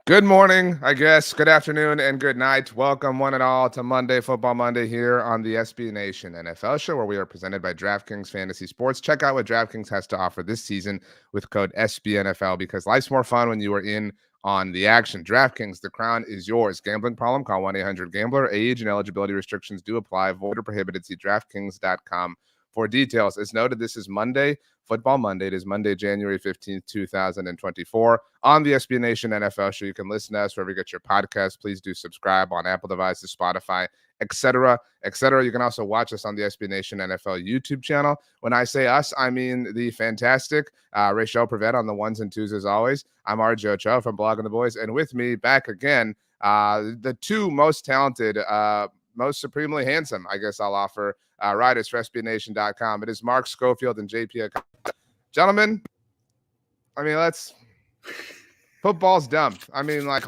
Good morning, I guess. Good afternoon and good night. Welcome, one and all, to Monday Football Monday here on the SB Nation NFL show, where we are presented by DraftKings Fantasy Sports. Check out what DraftKings has to offer this season with code SBNFL because life's more fun when you are in on the action. DraftKings, the crown is yours. Gambling problem? Call 1-800-GAMBLER. Age and eligibility restrictions do apply. Void or prohibited. See DraftKings.com for details. As noted, this is Monday Football Monday. It is Monday, January 15th, 2024 on the SB Nation NFL show. You can listen to us wherever you get your podcast. Please do subscribe on Apple devices, Spotify, etc., etc. You can also watch us on the SB Nation NFL YouTube channel. When I say us, I mean the fantastic Rachel Prevet on the ones and twos as always. I'm RJ Ochoa from Blogging the Boys, and with me back again, the two most talented, most supremely handsome, I guess I'll offer, writers for SBNation.com. It is Mark Schofield and JP. Gentlemen, I mean, football's dumb. I mean, like,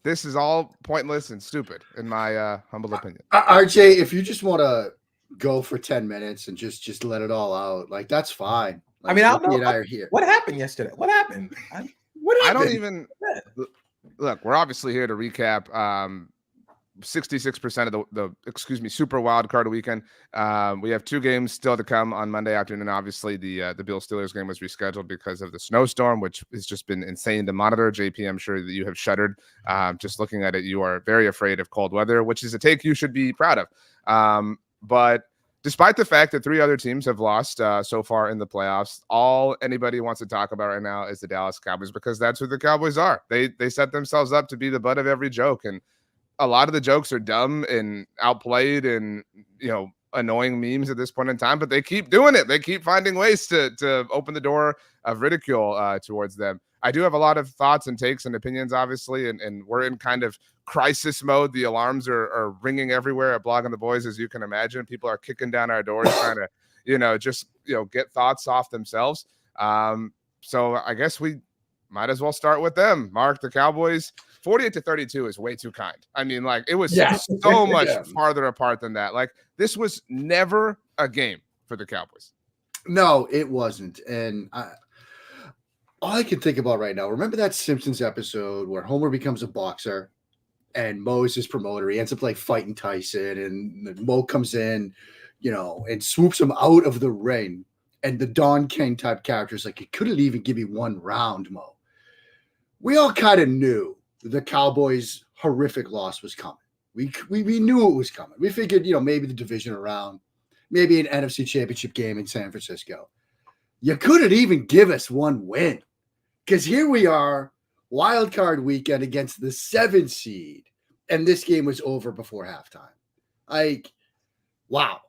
this is all pointless and stupid, in my humble opinion. RJ, if you just want to go for 10 minutes and just let it all out, like, that's fine. Like, I mean, I don't Ricky know. and I are here. What happened yesterday? What happened? I don't even look. We're obviously here to recap 66% of the Super Wild Card weekend. We have two games still to come on Monday afternoon. Obviously, the Bills Steelers game was rescheduled because of the snowstorm, which has just been insane to monitor. JP, I'm sure that you have shuddered just looking at it. You are very afraid of cold weather, which is a take you should be proud of. But despite the fact that three other teams have lost so far in the playoffs, all anybody wants to talk about right now is the Dallas Cowboys, because that's who the Cowboys are. They set themselves up to be the butt of every joke, and a lot of the jokes are dumb and outplayed and, annoying memes at this point in time, but they keep doing it. They keep finding ways to open the door of ridicule towards them. I do have a lot of thoughts and takes and opinions, obviously, and we're in kind of crisis mode. The alarms are ringing everywhere at Blogging the Boys, as you can imagine. People are kicking down our doors trying to, get thoughts off themselves. So I guess we might as well start with them. Mark, the Cowboys, 48-32 is way too kind. I mean, like, it was so much farther apart than that. Like, this was never a game for the Cowboys. No, it wasn't. And all I can think about right now, remember that Simpsons episode where Homer becomes a boxer and Moe is his promoter? He ends up like fighting Tyson, and Moe comes in, and swoops him out of the ring. And the Don King type character is like, you couldn't even give me one round, Moe. We all kind of knew the Cowboys' horrific loss was coming. We knew it was coming. We figured, maybe the division round, maybe an NFC Championship game in San Francisco. You couldn't even give us one win, because here we are, wild card weekend against the 7 seed, and this game was over before halftime. Like, wow.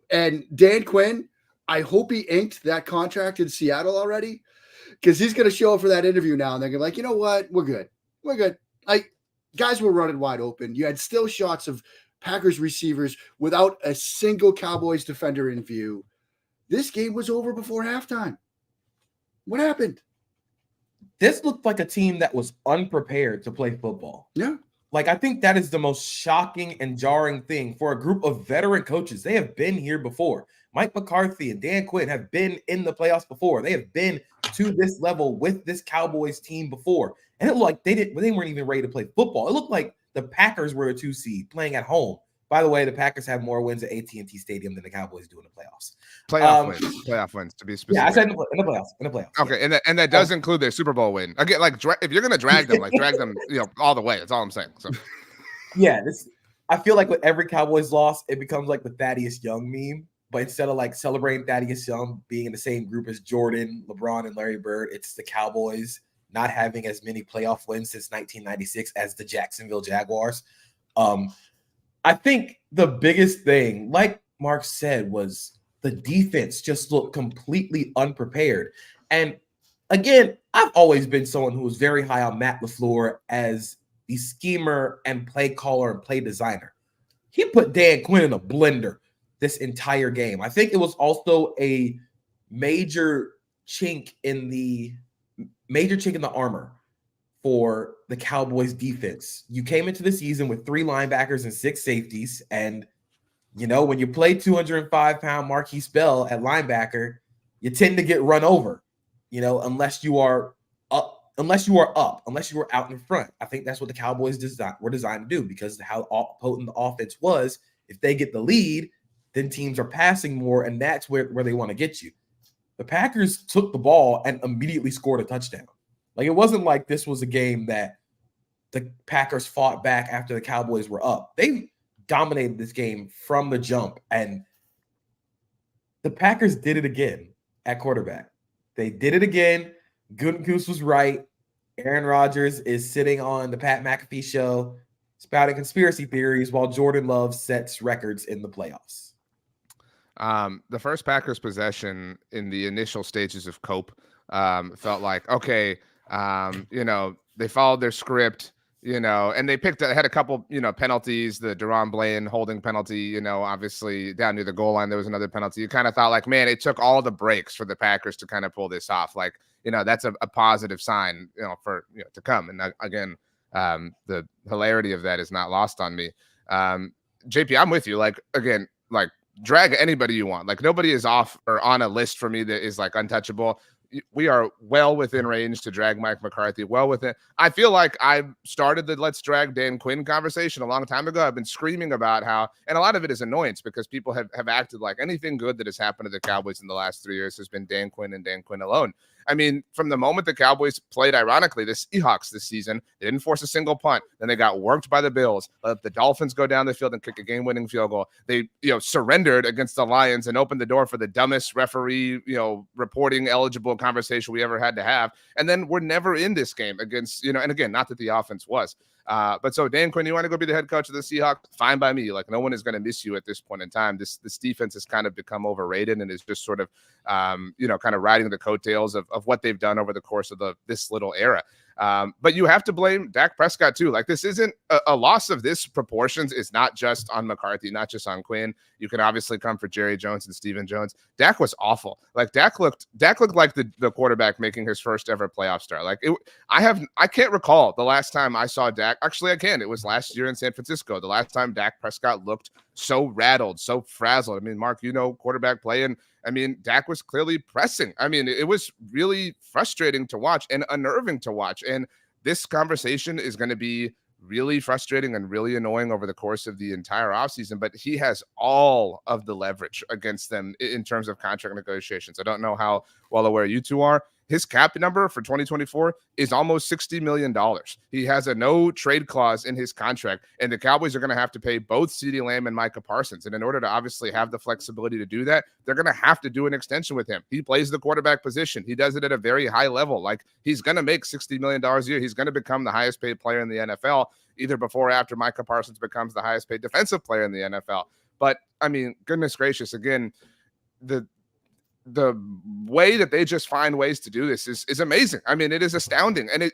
And Dan Quinn, I hope he inked that contract in Seattle already, because he's going to show up for that interview now, and they're going to be like, you know what? We're good. Guys were running wide open. You had still shots of Packers receivers without a single Cowboys defender in view. This game was over before halftime. What happened? This looked like a team that was unprepared to play football. Yeah. Like, I think that is the most shocking and jarring thing for a group of veteran coaches. They have been here before. Mike McCarthy and Dan Quinn have been in the playoffs before. They have been to this level with this Cowboys team before. And it looked like they weren't even ready to play football. It looked like the Packers were a 2 seed playing at home. By the way, the Packers have more wins at AT&T Stadium than the Cowboys do in the playoffs. Playoff wins, to be specific. Yeah, I said in the playoffs. Okay, yeah. and that does include their Super Bowl win. Again, like, if you're gonna drag them, drag them, all the way. That's all I'm saying. So, yeah, I feel like with every Cowboys loss, it becomes like the Thaddeus Young meme. But instead of like celebrating Thaddeus Young being in the same group as Jordan, LeBron, and Larry Bird, it's the Cowboys not having as many playoff wins since 1996 as the Jacksonville Jaguars. I think the biggest thing, like Mark said, was the defense just looked completely unprepared. And again, I've always been someone who was very high on Matt LaFleur as the schemer and play caller and play designer. He put Dan Quinn in a blender this entire game. I think it was also a major chink in the armor for the Cowboys defense. You came into the season with 3 linebackers and 6 safeties. And, when you play 205-pound Marquise Bell at linebacker, you tend to get run over, unless you are unless you are up, unless you were out in front. I think that's what the Cowboys were designed to do, because how potent the offense was. If they get the lead, then teams are passing more, and that's where they want to get you. The Packers took the ball and immediately scored a touchdown. Like, it wasn't like this was a game that the Packers fought back after the Cowboys were up. They dominated this game from the jump, and the Packers did it again at quarterback. They did it again. Gutekunst was right. Aaron Rodgers is sitting on the Pat McAfee show spouting conspiracy theories while Jordan Love sets records in the playoffs. The first Packers possession in the initial stages of Cope felt like, okay, they followed their script, and they had a couple, penalties, the Deron Blaine holding penalty, obviously down near the goal line, there was another penalty. You kind of thought like, man, it took all the breaks for the Packers to kind of pull this off. Like, that's a positive sign, for, to come. And again, the hilarity of that is not lost on me. JP, I'm with you. Like, again, like, drag anybody you want. Like, nobody is off or on a list for me that is like untouchable. We are well within range to drag Mike McCarthy. Well within. I feel like I started the let's drag Dan Quinn conversation a long time ago. I've been screaming about how, and a lot of it is annoyance because people have acted like anything good that has happened to the Cowboys in the last 3 years has been Dan Quinn and Dan Quinn alone. I mean, from the moment the Cowboys played, ironically, the Seahawks this season, they didn't force a single punt. Then they got worked by the Bills. Let the Dolphins go down the field and kick a game-winning field goal. They, surrendered against the Lions and opened the door for the dumbest referee, reporting eligible conversation we ever had to have. And then we're never in this game against, and again, not that the offense was. But so Dan Quinn, you want to go be the head coach of the Seahawks? Fine by me. Like, no one is going to miss you at this point in time. This defense has kind of become overrated and is just sort of, kind of riding the coattails of what they've done over the course of this little era. But you have to blame Dak Prescott too. Like, this isn't a loss of this proportions. It's not just on McCarthy, not just on Quinn. You can obviously come for Jerry Jones and Stephen Jones. Dak was awful. Like, Dak looked like the quarterback making his first ever playoff start. Like, I can't recall the last time I saw Dak. Actually, I can. It was last year in San Francisco. The last time Dak Prescott looked so rattled, so frazzled. I mean, Mark, quarterback play, and I mean, Dak was clearly pressing. I mean, it was really frustrating to watch and unnerving to watch. And this conversation is going to be really frustrating and really annoying over the course of the entire offseason. But he has all of the leverage against them in terms of contract negotiations. I don't know how well aware you two are. His cap number for 2024 is almost $60 million. He has a no trade clause in his contract, and the Cowboys are going to have to pay both CeeDee Lamb and Micah Parsons. And in order to obviously have the flexibility to do that, they're going to have to do an extension with him. He plays the quarterback position. He does it at a very high level. Like, he's going to make $60 million a year. He's going to become the highest paid player in the NFL, either before or after Micah Parsons becomes the highest paid defensive player in the NFL. But I mean, goodness gracious, again, the way that they just find ways to do this is amazing. I mean, it is astounding. And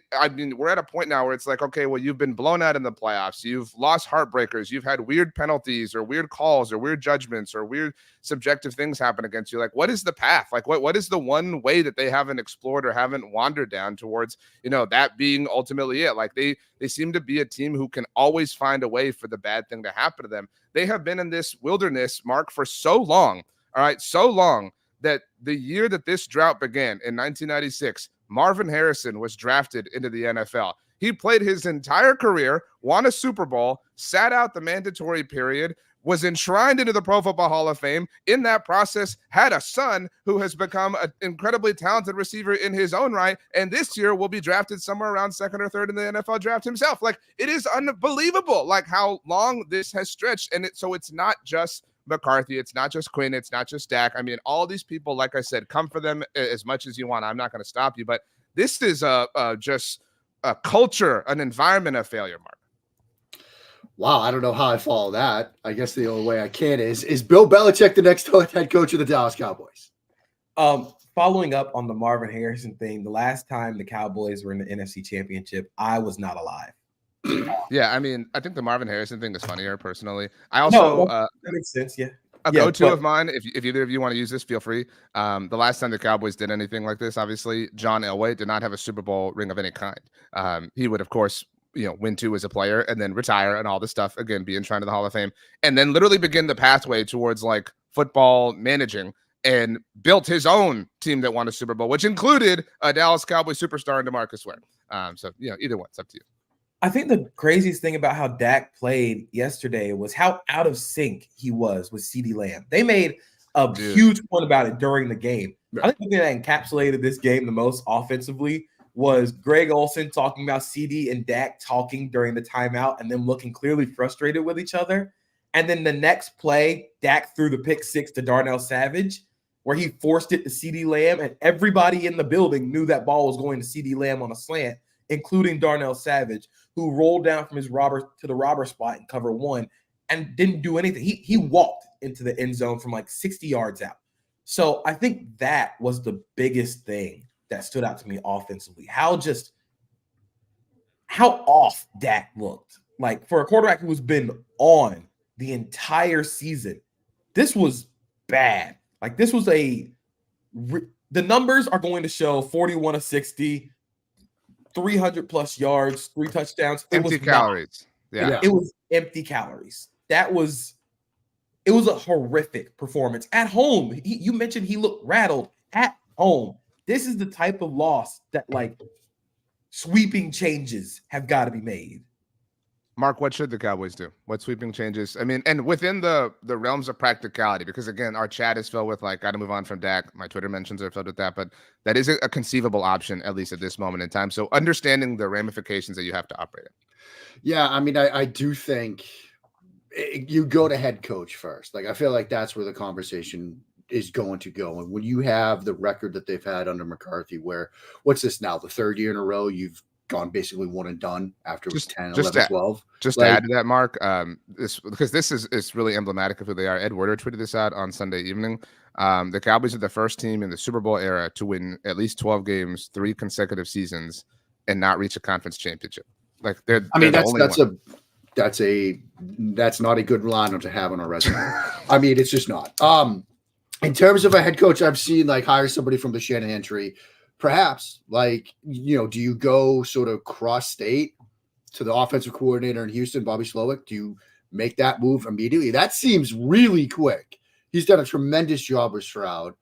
we're at a point now where it's like, okay, well, you've been blown out in the playoffs. You've lost heartbreakers. You've had weird penalties or weird calls or weird judgments or weird subjective things happen against you. Like, what is the path? Like, what is the one way that they haven't explored or haven't wandered down towards, that being ultimately it? Like, they seem to be a team who can always find a way for the bad thing to happen to them. They have been in this wilderness, Mark, for so long. All right. So long that the year that this drought began in 1996, Marvin Harrison was drafted into the NFL. He played his entire career, won a Super Bowl, sat out the mandatory period, was enshrined into the Pro Football Hall of Fame. In that process, had a son who has become an incredibly talented receiver in his own right, and this year will be drafted somewhere around second or third in the NFL draft himself. Like, it is unbelievable, like, how long this has stretched. And so it's not just McCarthy, it's not just Quinn, it's not just Dak. I mean, all these people, like I said, come for them as much as you want. I'm not going to stop you, but this is just a culture, an environment of failure, Mark. Wow, I don't know how I follow that. I guess the only way I can is Bill Belichick the next head coach of the Dallas Cowboys? Following up on the Marvin Harrison thing, the last time the Cowboys were in the NFC Championship, I was not alive. Yeah, I mean, I think the Marvin Harrison thing is funnier personally. I also that makes sense. Yeah, a go-to of mine. If either of you want to use this, feel free. The last time the Cowboys did anything like this, obviously, John Elway did not have a Super Bowl ring of any kind. He would, of course, win 2 as a player and then retire and all this stuff. Again, be enshrined to the Hall of Fame, and then literally begin the pathway towards like football managing. and built his own team that won a Super Bowl, which included a Dallas Cowboys superstar in DeMarcus Ware. So, either one, it's up to you. I think the craziest thing about how Dak played yesterday was how out of sync he was with CeeDee Lamb. They made a huge point about it during the game. I think the thing that encapsulated this game the most offensively was Greg Olsen talking about CD and Dak talking during the timeout and them looking clearly frustrated with each other. And then the next play, Dak threw the pick six to Darnell Savage, where he forced it to CeeDee Lamb, and everybody in the building knew that ball was going to CeeDee Lamb on a slant, including Darnell Savage, who rolled down from his robber to the robber spot in cover one and didn't do anything. He walked into the end zone from like 60 yards out. So I think that was the biggest thing that stood out to me offensively. How off Dak looked. Like, for a quarterback who's been on the entire season, this was bad. Like, this was the numbers are going to show 41 of 60, 300 plus yards, 3 touchdowns. Empty calories. It was empty calories. It was a horrific performance at home. You mentioned he looked rattled at home. This is the type of loss that, like, sweeping changes have got to be made. Mark, what should the Cowboys do? What sweeping changes? I mean, and within the realms of practicality, because again, our chat is filled with like, got to move on from Dak. My Twitter mentions are filled with that, but that is a conceivable option, at least at this moment in time. So understanding the ramifications that you have to operate in. Yeah, I mean, I do think you go to head coach first. Like, I feel like that's where the conversation is going to go. And when you have the record that they've had under McCarthy, where what's this now, the third year in a row, you've gone basically one and done after 10, 11, 12. Just to add to that, Mark, because this is really emblematic of who they are. Ed Werder tweeted this out on Sunday evening. The Cowboys are the first team in the Super Bowl era to win at least 12 games, 3 consecutive seasons, and not reach a conference championship. Like, that's not a good lineup to have on a resume. I mean, it's just not. In terms of a head coach, I've seen like hire somebody from the Shanahan tree. Perhaps, like, do you go sort of cross state to the offensive coordinator in Houston, Bobby Slowick? Do you make that move immediately? That seems really quick. He's done a tremendous job with Stroud.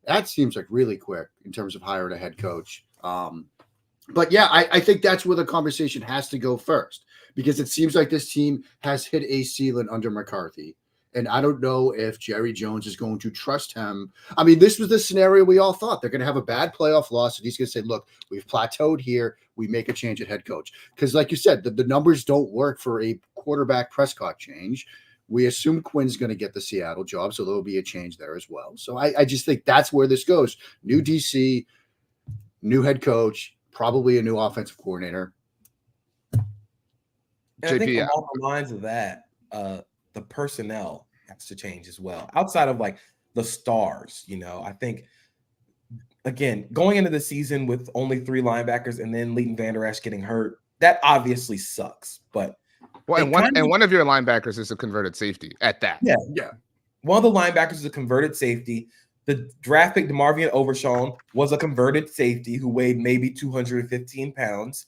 That seems like really quick in terms of hiring a head coach. But yeah, I think that's where the conversation has to go first, because it seems like this team has hit a ceiling under McCarthy. And I don't know if Jerry Jones is going to trust him. I mean, this was the scenario we all thought. They're going to have a bad playoff loss, and he's going to say, look, we've plateaued here. We make a change at head coach. Because like you said, the numbers don't work for a quarterback Prescott change. We assume Quinn's going to get the Seattle job, so there'll be a change there as well. So I just think that's where this goes. New DC, new head coach, probably a new offensive coordinator. And I think along the lines of that, the personnel has to change as well. Outside of like the stars, I think, again, going into the season with only 3 linebackers and then Leighton Vander Esch getting hurt, that obviously sucks. But one of your linebackers is a converted safety at that. Yeah. One of the linebackers is a converted safety. The draft pick DeMarvion Overshown was a converted safety who weighed maybe 215 pounds.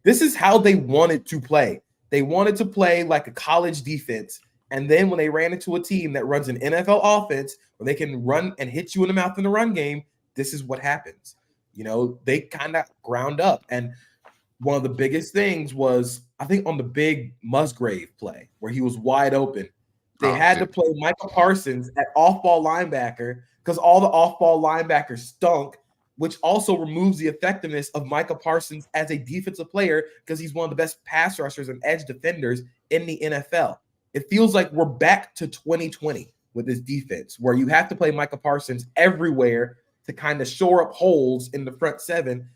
This is how they wanted to play. They wanted to play like a college defense. And then when they ran into a team that runs an NFL offense where they can run and hit you in the mouth in the run game, this is what happens. They kind of ground up. And one of the biggest things was, I think, on the big Musgrave play where he was wide open, they had to play Michael Parsons at off-ball linebacker because all the off-ball linebackers stunk, which also removes the effectiveness of Michael Parsons as a defensive player because he's one of the best pass rushers and edge defenders in the NFL. It feels like we're back to 2020 with this defense where you have to play Michael Parsons everywhere to kind of shore up holes in the front 7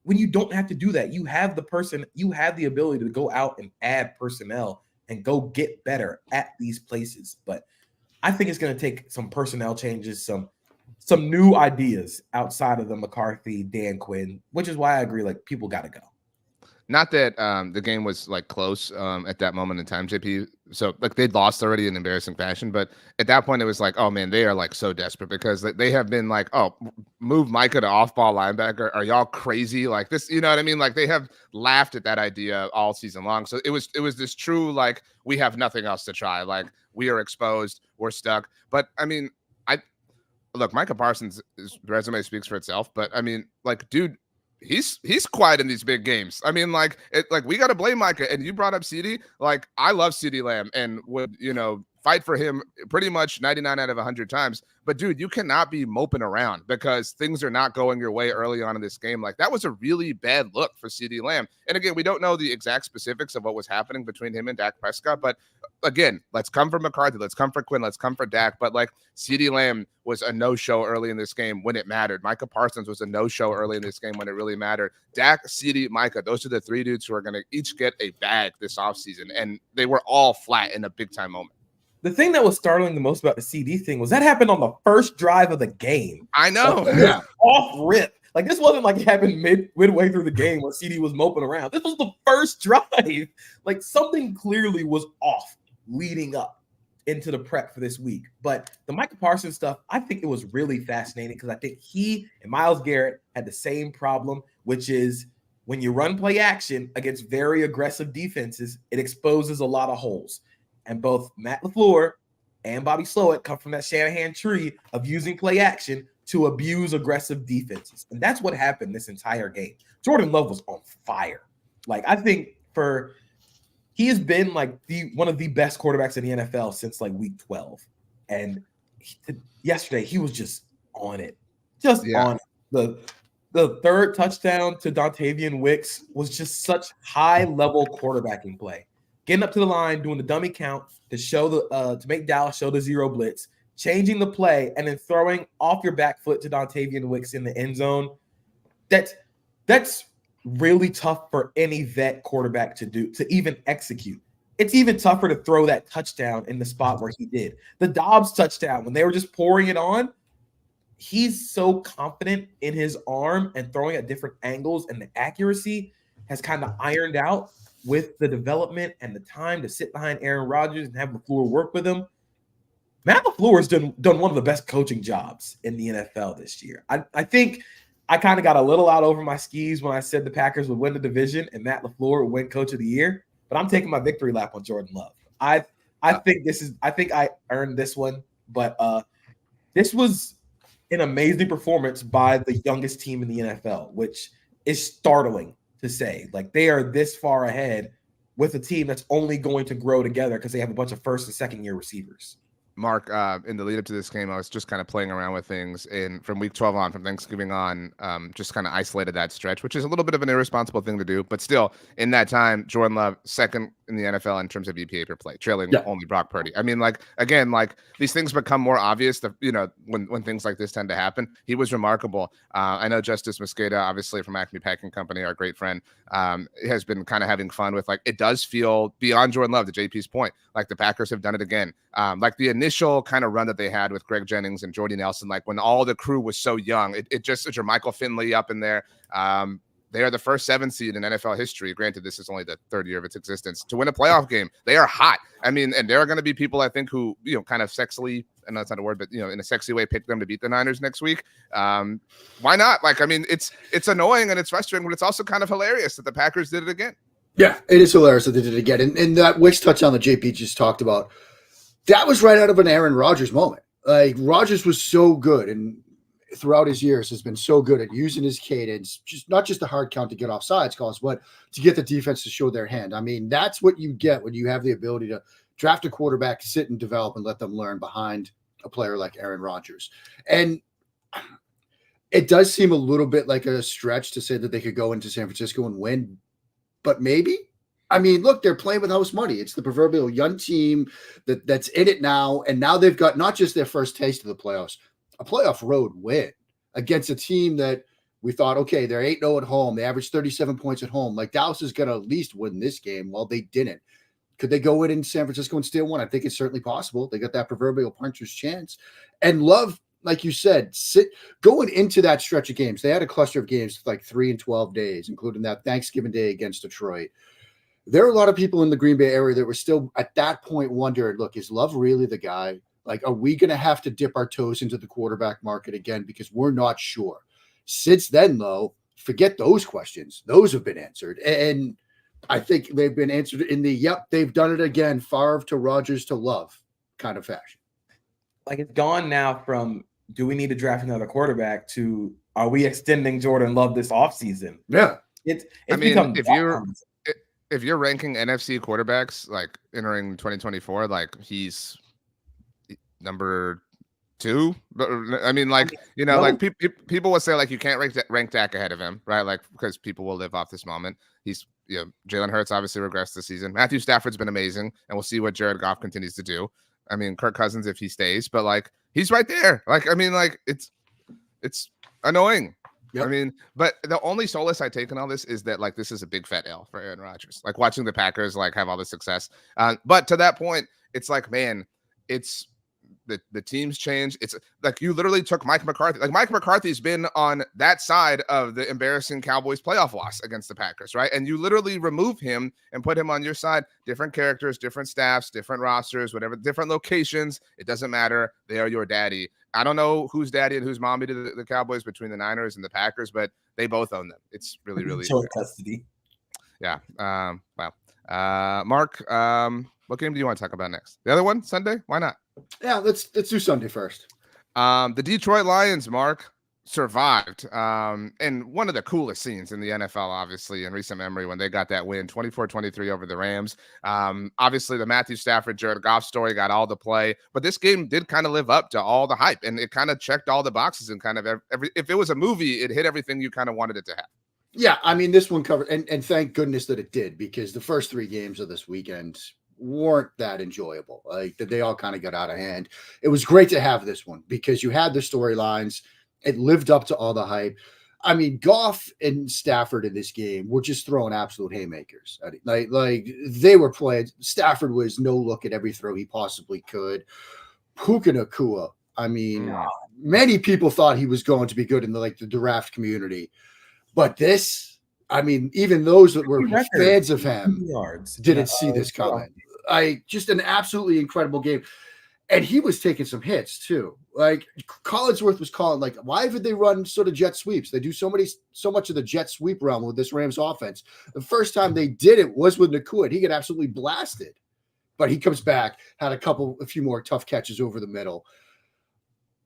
when you don't have to do that. You have the ability to go out and add personnel and go get better at these places. But I think it's going to take some personnel changes, some new ideas outside of the McCarthy, Dan Quinn, which is why I agree, like, people got to go. Not that the game was like close at that moment in time, JP. So like they'd lost already in embarrassing fashion, but at that point it was like, oh man, they are like so desperate because they have been like, oh, move Micah to off-ball linebacker. Are y'all crazy? Like this, you know what I mean? Like they have laughed at that idea all season long. So it was this true like we have nothing else to try. Like we are exposed, we're stuck. But I mean, look, Micah Parsons' resume speaks for itself, but I mean, like, dude, he's quiet in these big games. I mean, like, we got to blame Micah. And you brought up CD. Like, I love CD Lamb and would, fight for him pretty much 99 out of 100 times. But dude, you cannot be moping around because things are not going your way early on in this game. Like, that was a really bad look for CD Lamb. And again, we don't know the exact specifics of what was happening between him and Dak Prescott. But again, let's come for McCarthy. Let's come for Quinn. Let's come for Dak. But like, CD Lamb was a no-show early in this game when it mattered. Micah Parsons was a no-show early in this game when it really mattered. Dak, CD, Micah, those are the three dudes who are going to each get a bag this offseason. And they were all flat in a big-time moment. The thing that was startling the most about the CD thing was that happened on the first drive of the game. I know. Like, off rip. Like, this wasn't like it happened midway through the game when CD was moping around. This was the first drive. Like, something clearly was off leading up into the prep for this week. But the Micah Parsons stuff, I think it was really fascinating because I think he and Myles Garrett had the same problem, which is when you run play action against very aggressive defenses, it exposes a lot of holes. And both Matt LaFleur and Bobby Slowik come from that Shanahan tree of using play action to abuse aggressive defenses. And that's what happened this entire game. Jordan Love was on fire. Like, I think he has been like one of the best quarterbacks in the NFL since like week 12. And yesterday he was just on it. On it. The third touchdown to Dontavian Wicks was just such high-level quarterbacking play. Getting up to the line, doing the dummy count to show to make Dallas show the zero blitz, changing the play, and then throwing off your back foot to Dontavian Wicks in the end zone. That's really tough for any vet quarterback to do, to even execute. It's even tougher to throw that touchdown in the spot where he did. The Dobbs touchdown, when they were just pouring it on, he's so confident in his arm and throwing at different angles, and the accuracy has kind of ironed out with the development and the time to sit behind Aaron Rodgers and have LaFleur work with him. Matt LaFleur has done one of the best coaching jobs in the NFL this year. I think I kind of got a little out over my skis when I said the Packers would win the division and Matt LaFleur would win Coach of the Year, but I'm taking my victory lap on Jordan Love. I think I earned this one, but this was an amazing performance by the youngest team in the NFL, which is startling to say. Like, they are this far ahead with a team that's only going to grow together because they have a bunch of first and second year receivers. Mark, in the lead up to this game, I was just kind of playing around with things from week 12 on, from Thanksgiving on, just kind of isolated that stretch, which is a little bit of an irresponsible thing to do. But still, in that time, Jordan Love, second in the NFL in terms of EPA per play, trailing only Brock Purdy. I mean, like, again, like, these things become more obvious, when things like this tend to happen. He was remarkable. I know Justice Mosqueda, obviously from Acme Packing Company, our great friend, has been kind of having fun with, like, it does feel beyond Jordan Love, to JP's point, like the Packers have done it again. Like the initial kind of run that they had with Greg Jennings and Jordy Nelson, like when all the crew was so young, it just, it's your Michael Finley up in there. They are the first 7 seed in NFL history. Granted, this is only the 3rd year of its existence to win a playoff game. They are hot. I mean, and there are going to be people, I think, who, kind of sexily, and that's not a word, but, in a sexy way, pick them to beat the Niners next week. Why not? Like, I mean, it's annoying and it's frustrating, but it's also kind of hilarious that the Packers did it again. Yeah, it is hilarious that they did it again. And that Wicks touchdown that JP just talked about, that was right out of an Aaron Rodgers moment. Like, Rodgers was so good, and throughout his years has been so good at using his cadence, just not just the hard count to get offsides calls, but to get the defense to show their hand. I mean, that's what you get when you have the ability to draft a quarterback, sit and develop, and let them learn behind a player like Aaron Rodgers. And it does seem a little bit like a stretch to say that they could go into San Francisco and win, but maybe. I mean, look, they're playing with house money. It's the proverbial young team that's in it now, and now they've got not just their first taste of the playoffs, a playoff road win against a team that we thought, okay, they're 8-0 at home. They averaged 37 points at home. Like, Dallas is going to at least win this game. Well, they didn't. Could they go in San Francisco and steal one? I think it's certainly possible. They got that proverbial puncher's chance. And Love, like you said, going into that stretch of games, they had a cluster of games like 3 and 12 days, including that Thanksgiving Day against Detroit. There are a lot of people in the Green Bay area that were still at that point wondering, look, is Love really the guy? Like, are we going to have to dip our toes into the quarterback market again? Because we're not sure. Since then, though, forget those questions. Those have been answered. And I think they've been answered in the, they've done it again, Favre to Rodgers to Love kind of fashion. Like, it's gone now from do we need to draft another quarterback? To are we extending Jordan Love this offseason? Yeah. It's I mean, become if you're ranking NFC quarterbacks like entering 2024, like he's number 2. But I mean, like, you know, like people will say like you can't rank Dak ahead of him, right? Like because people will live off this moment. He's, you know, Jalen Hurts obviously regressed this season. Matthew Stafford's been amazing, and we'll see what Jared Goff continues to do. I mean, Kirk Cousins if he stays, but like he's right there. Like, I mean, like it's annoying. Yep. I mean, but the only solace I take in all this is that like this is a big fat L for Aaron Rodgers. Like watching the Packers like have all the success. But to that point, it's like, man, it's the teams change. It's like you literally took Mike McCarthy. Like Mike McCarthy's been on that side of the embarrassing Cowboys playoff loss against the Packers, right? And you literally remove him and put him on your side. Different characters, different staffs, different rosters, whatever, different locations. It doesn't matter. They are your daddy. I don't know who's daddy and who's mommy to the Cowboys between the Niners and the Packers, but they both own them. It's really, really joint custody. Yeah. Wow. Mark, what game do you want to talk about next? The other one, Sunday? Why not? Yeah, let's do Sunday first. The Detroit Lions, Mark, survived. And one of the coolest scenes in the NFL, obviously, in recent memory when they got that win, 24-23 over the Rams. Obviously, the Matthew Stafford, Jared Goff story got all the play, but this game did kind of live up to all the hype, and it kind of checked all the boxes and kind of if it was a movie, it hit everything you kind of wanted it to have. Yeah, I mean, this one covered, and thank goodness that it did, because the first 3 games of this weekend weren't that enjoyable. Like they all kind of got out of hand. It was great to have this one because you had the storylines. It lived up to all the hype. I mean, Goff and Stafford in this game were just throwing absolute haymakers. Like they were playing. Stafford was no look at every throw he possibly could. Puka Nacua. I mean, many people thought he was going to be good in the draft community, but this, I mean, even those that were fans of him didn't see this coming. Just an absolutely incredible game. And he was taking some hits too. Like Collinsworth was calling, like, why would they run sort of jet sweeps? They do so much of the jet sweep realm with this Rams offense. The first time they did it was with Nacua. He got absolutely blasted. But he comes back, had a few more tough catches over the middle.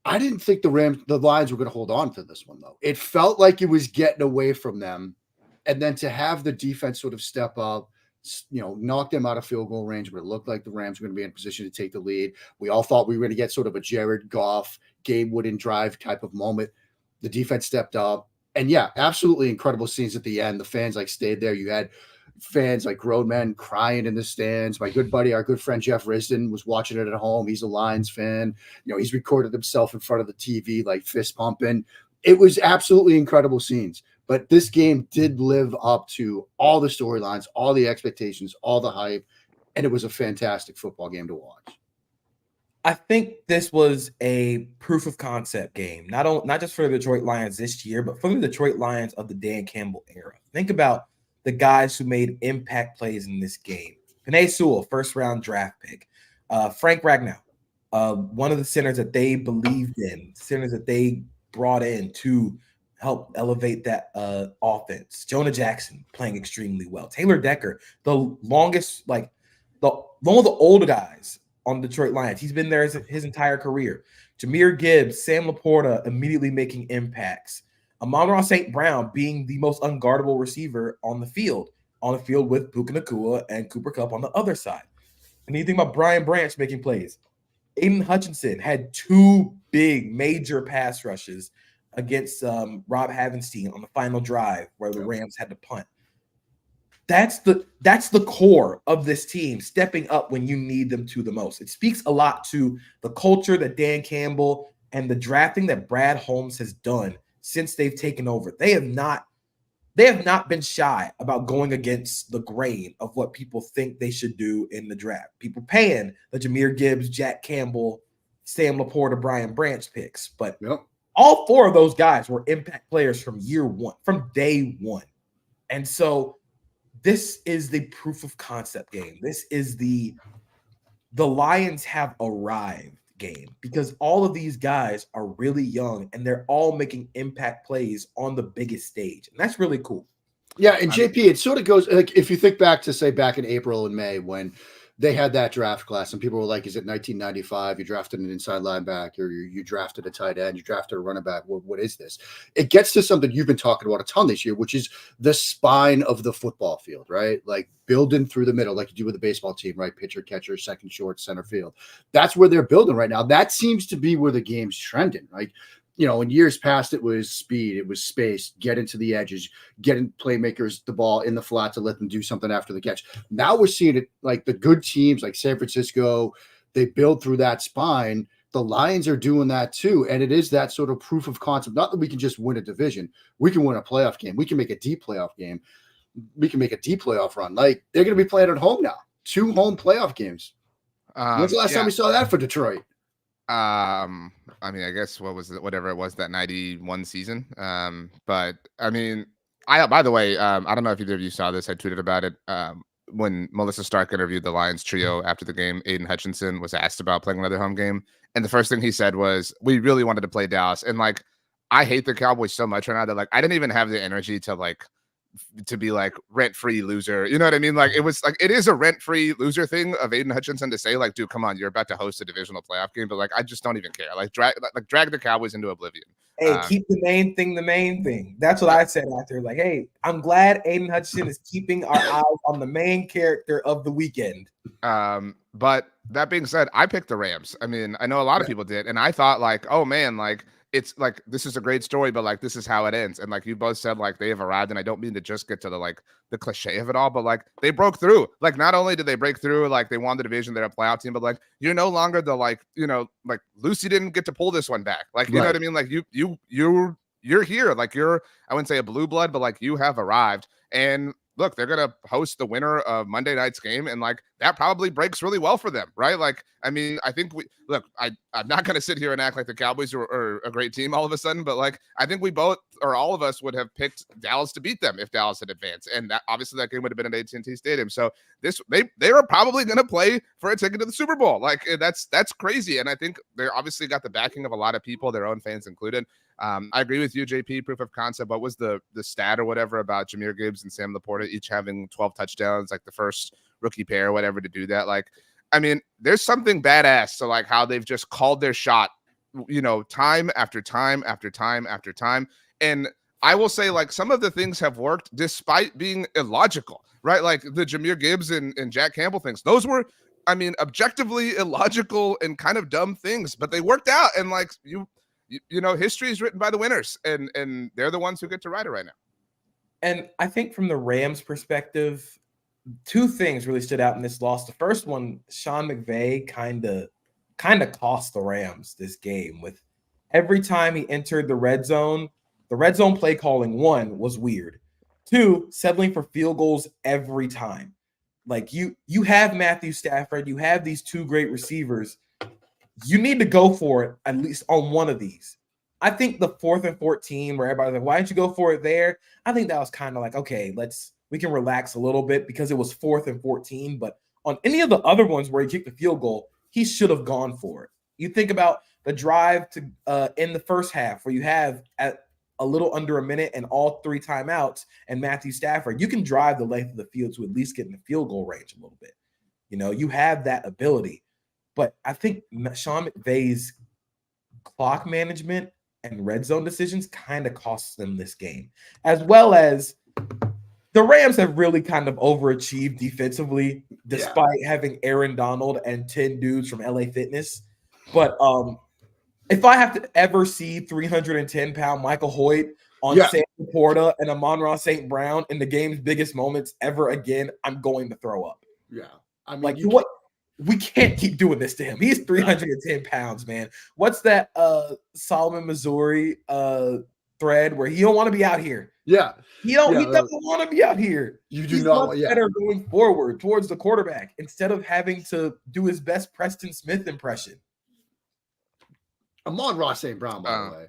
I didn't think the Lions were going to hold on to this one, though. It felt like it was getting away from them. And then to have the defense sort of step up, knock them out of field goal range, but it looked like the Rams were going to be in position to take the lead. We all thought we were going to get sort of a Jared Goff, Gabe Wooden drive type of moment. The defense stepped up. And yeah, absolutely incredible scenes at the end. The fans stayed there. You had fans like grown men crying in the stands. My good buddy, our good friend Jeff Risden, was watching it at home. He's a Lions fan. He's recorded himself in front of the TV, fist pumping. It was absolutely incredible scenes. But this game did live up to all the storylines, all the expectations, all the hype, and it was a fantastic football game to watch. I think this was a proof of concept game, not just for the Detroit Lions this year, but for the Detroit Lions of the Dan Campbell era. Think about the guys who made impact plays in this game. Penei Sewell, first-round draft pick. Frank Ragnow, one of the centers that they believed in, centers that they brought in to help elevate that offense. Jonah Jackson playing extremely well. Taylor Decker, the longest, one of the older guys on the Detroit Lions. He's been there his entire career. Jahmyr Gibbs, Sam Laporta immediately making impacts. Amon-Ra St. Brown being the most unguardable receiver on the field with Puka Nacua and Cooper Kupp on the other side. And you think about Brian Branch making plays. Aiden Hutchinson had 2 big major pass rushes against Rob Havenstein on the final drive where the Rams had to punt. That's the core of this team, stepping up when you need them to the most. It speaks a lot to the culture that Dan Campbell and the drafting that Brad Holmes has done since they've taken over. They have not been shy about going against the grain of what people think they should do in the draft. People paying the Jahmyr Gibbs, Jack Campbell, Sam Laporta, Brian Branch picks, but all 4 of those guys were impact players from year one, from day one. And so this is the proof of concept game. This is the Lions have arrived game, because all of these guys are really young and they're all making impact plays on the biggest stage. And that's really cool. Yeah. And JP, it sort of goes, like, if you think back to, say, back in April and May when they had that draft class, and people were like, "Is it 1995? You drafted an inside linebacker, you drafted a tight end, you drafted a running back. What is this?" It gets to something you've been talking about a ton this year, which is the spine of the football field, right? Like building through the middle, like you do with a baseball team, right? Pitcher, catcher, second, short, center field. That's where they're building right now. That seems to be where the game's trending, right? In years past, it was speed, it was space, get into the edges, getting playmakers the ball in the flat to let them do something after the catch. Now we're seeing it like the good teams like San Francisco, they build through that spine. The Lions are doing that too. And it is that sort of proof of concept. Not that we can just win a division, we can win a playoff game. We can make a deep playoff game. We can make a deep playoff run. Like they're going to be playing at home now, 2 home playoff games. When's the last time we saw that for Detroit? I mean, I guess whatever it was, that 91 season. But I mean, by the way, I don't know if either of you saw this. I tweeted about it. When Melissa Stark interviewed the Lions trio after the game, Aiden Hutchinson was asked about playing another home game. And the first thing he said was, "We really wanted to play Dallas." And like, I hate the Cowboys so much right now that like, I didn't even have the energy to be like rent-free loser. You know what I mean? Like, it was like, it is a rent-free loser thing of Aiden Hutchinson to say like, dude, come on, you're about to host a divisional playoff game. But like, I just don't even care. Like drag the Cowboys into oblivion. Hey, keep the main thing. That's what I said after. Like, hey, I'm glad Aiden Hutchinson is keeping our eyes on the main character of the weekend. But that being said, I picked the Rams. I mean, I know a lot of people did. And I thought like, oh man, like, it's like, this is a great story, but like, this is how it ends. And like you both said, like they have arrived, and I don't mean to just get to the cliche of it all, but like they broke through. Like not only did they break through, like they won the division, they're a playoff team, but like you're no longer the like Lucy didn't get to pull this one back. Like you know what I mean? Like you're here. Like I wouldn't say a blue blood, but like you have arrived. And look, they're going to host the winner of Monday night's game. And like, that probably breaks really well for them. Right. Like, I mean, I think I'm not going to sit here and act like the Cowboys are a great team all of a sudden, but like, I think we both, or all of us, would have picked Dallas to beat them if Dallas had advanced. And that obviously that game would have been at AT&T Stadium. So they are probably going to play for a ticket to the Super Bowl. Like that's crazy. And I think they're obviously got the backing of a lot of people, their own fans included. I agree with you, JP. Proof of concept. What was the stat or whatever about Jahmyr Gibbs and Sam Laporta each having 12 touchdowns, like the first rookie pair or whatever to do that? Like, I mean, there's something badass to like how they've just called their shot, time after time after time after time. And I will say, like, some of the things have worked despite being illogical, right? Like the Jahmyr Gibbs and Jack Campbell things. Those were, I mean, objectively illogical and kind of dumb things, but they worked out. And like history is written by the winners, and they're the ones who get to write it right now. And I think from the Rams' perspective, 2 things really stood out in this loss. The first one, Sean McVay kind of cost the Rams this game with every time he entered the red zone play calling, 1, was weird. 2, settling for field goals every time. Like you have Matthew Stafford, you have these 2 great receivers. You need to go for it at least on one of these. I think the 4th and 14, where everybody's like, why didn't you go for it there? I think that was kind of like, okay, we can relax a little bit because it was 4th and 14. But on any of the other ones where he kicked the field goal, he should have gone for it. You think about the drive to in the first half where you have at a little under a minute and all 3 timeouts and Matthew Stafford, you can drive the length of the field to at least get in the field goal range a little bit. You have that ability. But I think Sean McVay's clock management and red zone decisions kind of costs them this game, as well as the Rams have really kind of overachieved defensively, despite having Aaron Donald and 10 dudes from LA Fitness. But if I have to ever see 310-pound Michael Hoyt on Sam Laporta and Amon-Ra St. Brown in the game's biggest moments ever again, I'm going to throw up. Yeah. I mean, like what? We can't keep doing this to him. He's 310 pounds, man. What's that Solomon, Missouri thread where he don't want to be out here? Yeah. He doesn't want to be out here. He's not better going forward towards the quarterback instead of having to do his best Preston Smith impression. Amon-Ra St. Brown, by the way.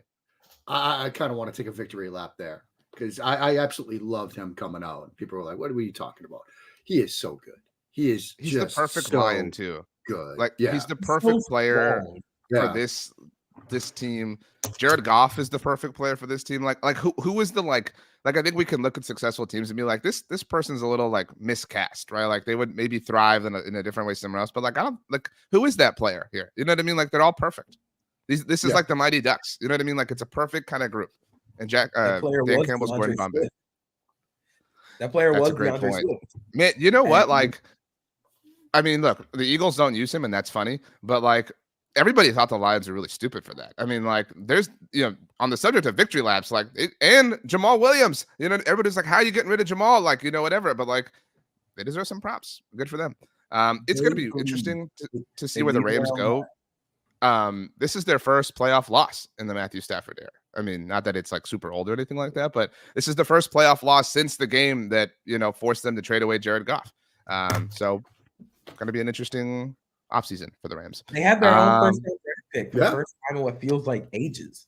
I kind of want to take a victory lap there because I absolutely loved him coming out. And people were like, what are you talking about? He is so good. He's the perfect Lion too. Good. Like he's the perfect player for this this team. Jared Goff is the perfect player for this team. Like who is the like I think we can look at successful teams and be like, this person's a little like miscast, right? Like they would maybe thrive in a different way somewhere else. But like I don't like who is that player here? You know what I mean? Like they're all perfect. This is like the Mighty Ducks. You know what I mean? Like it's a perfect kind of group. And Dan Campbell's Gordon Bombay. That player That's was a great DeAndre point. Swift. Man, you know what? Like, I mean, look, the Eagles don't use him, and that's funny. But like, everybody thought the Lions were really stupid for that. I mean, like, there's on the subject of victory laps, like, and Jamal Williams. Everybody's like, how are you getting rid of Jamal? Like, whatever. But like, they deserve some props. Good for them. It's going to be interesting to see where the Rams go. This is their first playoff loss in the Matthew Stafford era. I mean, not that it's like super old or anything like that, but this is the first playoff loss since the game that, forced them to trade away Jared Goff. So going to be an interesting offseason for the Rams. They have their own first draft pick for the first time in what feels like ages.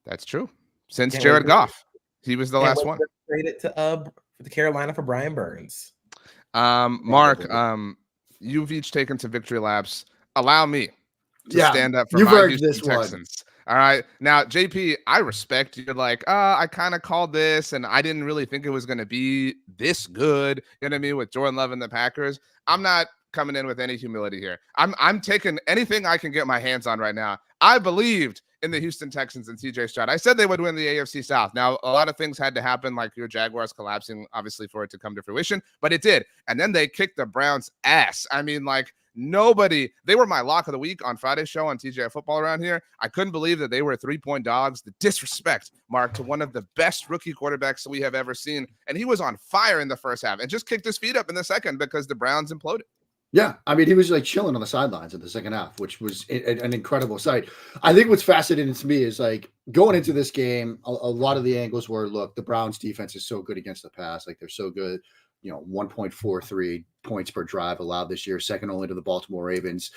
That's true. Since Jared Goff, he was the last one. Traded to Carolina for Brian Burns. Mark, you've each taken some victory laps. Allow me to stand up for my Houston Texans. All right. Now, JP, I respect you. Like, I kind of called this, and I didn't really think it was going to be this good. You know what I mean? With Jordan Love and the Packers. I'm not coming in with any humility here. I'm taking anything I can get my hands on right now. I believed in the Houston Texans and CJ Stroud. I said they would win the AFC South. Now, a lot of things had to happen, like your Jaguars collapsing, obviously, for it to come to fruition, but it did. And then they kicked the Browns' ass. I mean, like, they were my lock of the week on Friday's show on TGI Football around here. I couldn't believe that they were 3-point dogs. The disrespect, Mark, to one of the best rookie quarterbacks we have ever seen. And he was on fire in the first half and just kicked his feet up in the second because the Browns imploded. Yeah, I mean, he was like chilling on the sidelines in the second half, which was an incredible sight. I think what's fascinating to me is like going into this game, a lot of the angles were, look, the Browns defense is so good against the pass. Like they're so good, 1.43 points per drive allowed this year, second only to the Baltimore Ravens.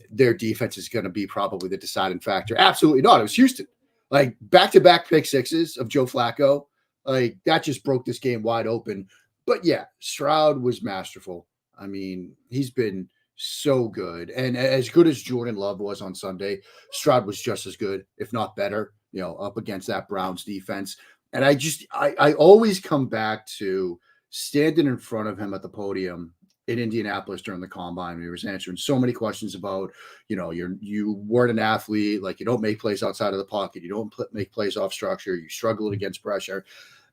Their defense is going to be probably the deciding factor. Absolutely not. It was Houston. Like back-to-back pick sixes of Joe Flacco. Like that just broke this game wide open. But yeah, Stroud was masterful. I mean, he's been so good. And as good as Jordan Love was on Sunday, Stroud was just as good, if not better, up against that Browns defense. And I always come back to standing in front of him at the podium in Indianapolis during the combine. He was answering so many questions about, you weren't an athlete, like you don't make plays outside of the pocket. You don't make plays off structure. You struggle against pressure.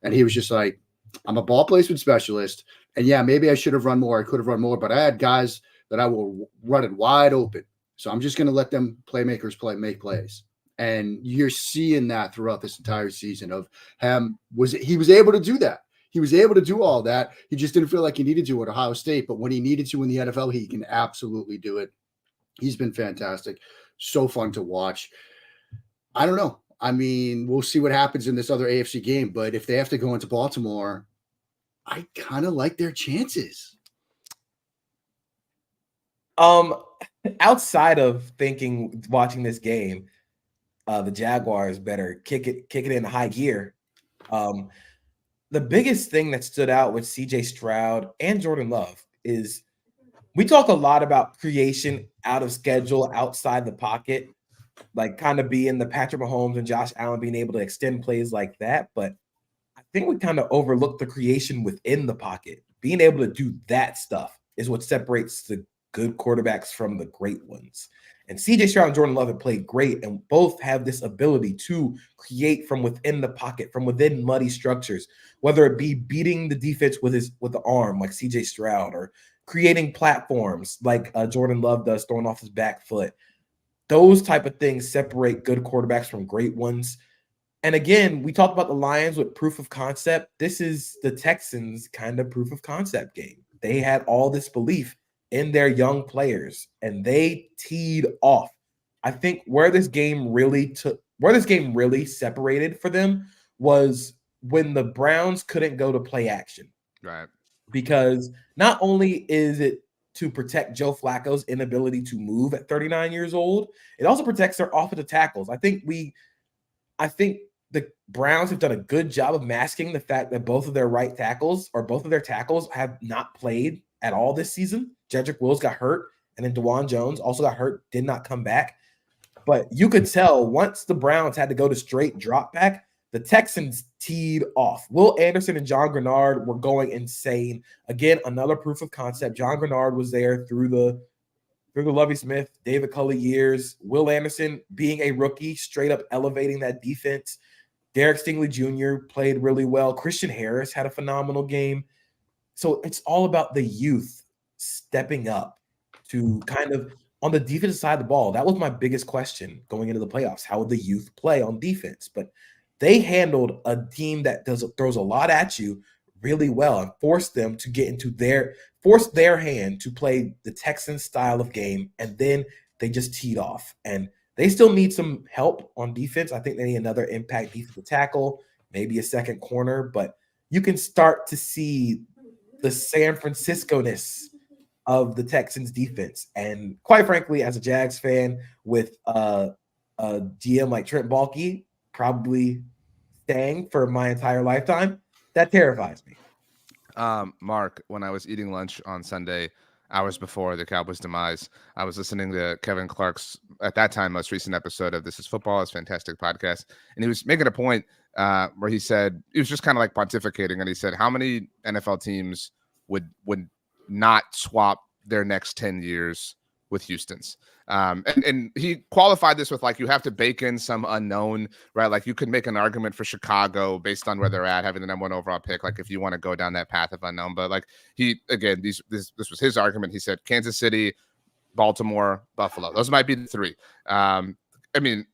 And he was just like, I'm a ball placement specialist. And yeah, maybe I should have run more. I could have run more, but I had guys that I will run it wide open. So I'm just going to let them playmakers make plays. And you're seeing that throughout this entire season of him. He was able to do that. He was able to do all that. He just didn't feel like he needed to at Ohio State. But when he needed to in the NFL, he can absolutely do it. He's been fantastic. So fun to watch. I don't know. I mean, we'll see what happens in this other AFC game. But if they have to go into Baltimore, I kind of like their chances. Outside of watching this game, the Jaguars better kick it in high gear. The biggest thing that stood out with CJ Stroud and Jordan Love is we talk a lot about creation out of schedule, outside the pocket, like kind of being the Patrick Mahomes and Josh Allen being able to extend plays like that. But I think we kind of overlook the creation within the pocket. Being able to do that stuff is what separates the good quarterbacks from the great ones. And CJ Stroud and Jordan Love have played great, and both have this ability to create from within the pocket, from within muddy structures, whether it be beating the defense with the arm like CJ Stroud, or creating platforms like Jordan Love does, throwing off his back foot. Those type of things separate good quarterbacks from great ones. And again, we talked about the Lions with proof of concept. This is the Texans kind of proof of concept game. They had all this belief in their young players, and they teed off. I think where this game really separated for them was when the Browns couldn't go to play action. Right. Because not only is it to protect Joe Flacco's inability to move at 39 years old, it also protects their offensive tackles. I think the Browns have done a good job of masking the fact that both of their tackles have not played at all this season. Jedrick Wills got hurt, and then DeJuan Jones also got hurt, did not come back. But you could tell once the Browns had to go to straight drop back, the Texans teed off. Will Anderson and John Grenard were going insane. Again, another proof of concept. John Grenard was there through the Lovie Smith, David Culley years. Will Anderson being a rookie, straight up elevating that defense. Derek Stingley Jr. played really well. Christian Harris had a phenomenal game. So it's all about the youth stepping up to kind of on the defensive side of the ball. That was my biggest question going into the playoffs. How would the youth play on defense? But they handled a team that throws a lot at you really well and forced them to get into forced their hand to play the Texans style of game. And then they just teed off. And they still need some help on defense. I think they need another impact defensive tackle, maybe a second corner, but you can start to see the San Francisco-ness of the Texans defense. And quite frankly, as a Jags fan with a GM like Trent Baalke probably staying for my entire lifetime, that terrifies me. Mark, when I was eating lunch on Sunday, hours before the Cowboys' demise, I was listening to Kevin Clark's, at that time, most recent episode of This Is Football, his fantastic podcast. And he was making a point where he said, he was just kind of like pontificating. And he said, how many NFL teams would not swap their next 10 years with Houston's? And he qualified this with, like, you have to bake in some unknown, right? Like, you could make an argument for Chicago based on where they're at, having the number 1 overall pick, like if you want to go down that path of unknown. But like this was his argument. He said Kansas City, Baltimore, Buffalo. Those might be the 3. I mean,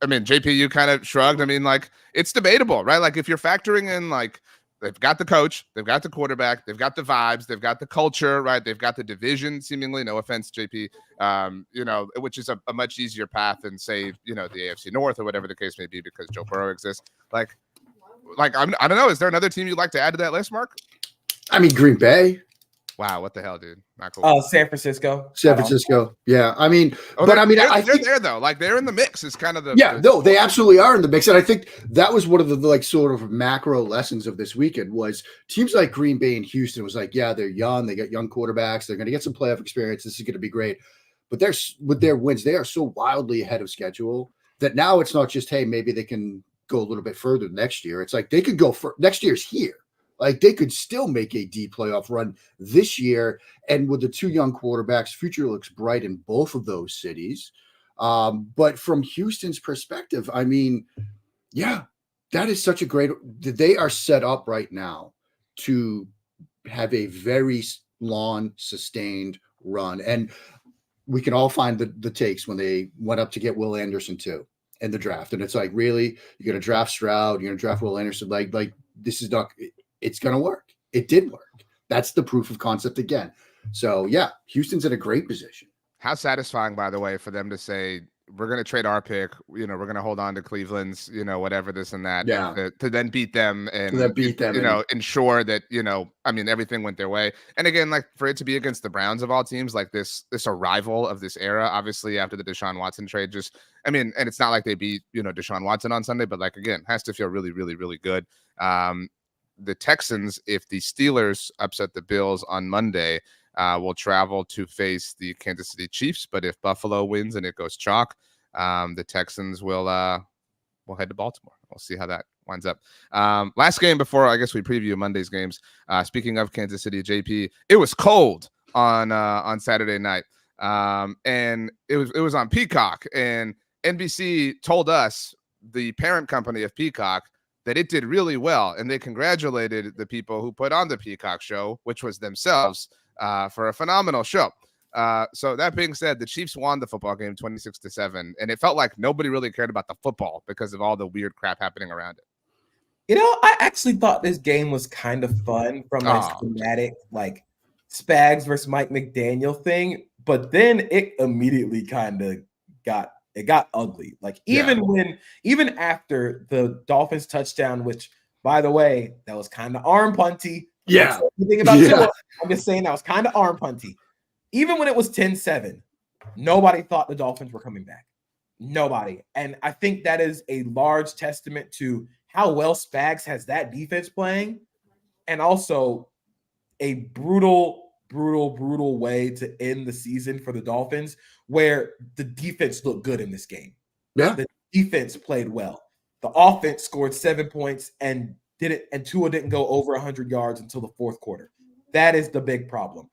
JP, you kind of shrugged. I mean, like, it's debatable, right? Like, if you're factoring in, like, they've got the coach, they've got the quarterback, they've got the vibes, they've got the culture, right? They've got the division, seemingly. No offense, JP, which is a much easier path than, say, the AFC North or whatever the case may be, because Joe Burrow exists. Like I don't know. Is there another team you'd like to add to that list, Mark? I mean, Green Bay. Wow, what the hell, dude? Not cool. San Francisco. Yeah. I mean, I think they're there though. Like, they're in the mix. It's kind of they absolutely are in the mix. And I think that was one of the like sort of macro lessons of this weekend was teams like Green Bay and Houston was like, yeah, they're young. They got young quarterbacks. They're going to get some playoff experience. This is going to be great. But with their wins, they are so wildly ahead of schedule that now it's not just, hey, maybe they can go a little bit further next year. It's like they could go for next year's here. Like, they could still make a deep playoff run this year. And with the 2 young quarterbacks, future looks bright in both of those cities. But from Houston's perspective, I mean, yeah, that is such a great – they are set up right now to have a very long, sustained run. And we can all find the takes when they went up to get Will Anderson too in the draft. And it's like, really? You're going to draft Stroud? You're going to draft Will Anderson? Like this is not – it's going to work. It did work. That's the proof of concept again. So, yeah, Houston's in a great position. How satisfying, by the way, for them to say, we're going to trade our pick, we're going to hold on to Cleveland's, whatever, this and that, to then beat them and, ensure that, everything went their way. And again, like, for it to be against the Browns of all teams, like this arrival of this era, obviously after the Deshaun Watson trade, and it's not like they beat, Deshaun Watson on Sunday, but, like, again, has to feel really, really, really good. The Texans, if the Steelers upset the Bills on Monday, will travel to face the Kansas City Chiefs. But if Buffalo wins and it goes chalk, the Texans will head to Baltimore. We'll see how that winds up. Last game before I guess we preview Monday's games. Speaking of Kansas City, JP, it was cold on Saturday night, and it was on Peacock, and NBC told us, the parent company of Peacock, that it did really well, and they congratulated the people who put on the Peacock show, which was themselves, for a phenomenal show. So that being said, the Chiefs won the football game 26-7, and it felt like nobody really cared about the football because of all the weird crap happening around it. I actually thought this game was kind of fun from a schematic, like, Spags versus Mike McDaniel thing, but then it immediately kind of got ugly. Like, even after the Dolphins touchdown, which, by the way, that was kind of arm punty. Yeah. I'm just saying that was kind of arm punty. Even when it was 10-7, nobody thought the Dolphins were coming back. Nobody. And I think that is a large testament to how well Spags has that defense playing, and also a brutal brutal way to end the season for the Dolphins, where the defense looked good in this game. Yeah. The defense played well. The offense scored 7 points and Tua didn't go over 100 yards until the fourth quarter. That is the big problem.